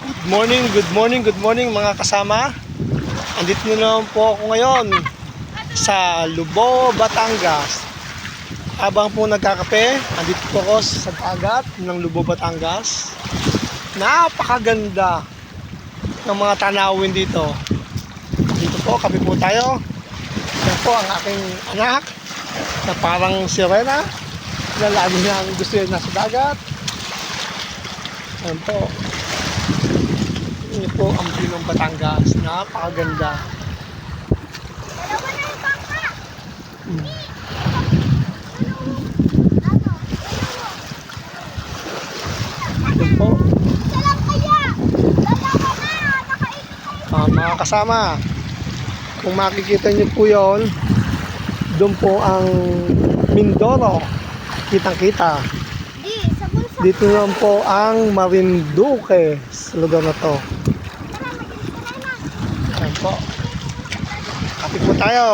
Good morning mga kasama. Andito na naman po ako ngayon sa Lubao, Batangas. Habang po nagkakape, andito po ako sa dagat ng Lubao, Batangas. Napakaganda ng mga tanawin dito. Dito po, kape po tayo. Yan po ang aking anak na parang sirena na lagi niyang gusto yun nasa dagat. Yan po. Ito po ang Bilong Batangas. Napakaganda. Ito po. Mga kasama, kung makikita niyo po yon, doon po ang Mindoro. Kitang-kita. Dito naman po ang Marinduque sa lugar na to. Ayan po. Kapit po tayo.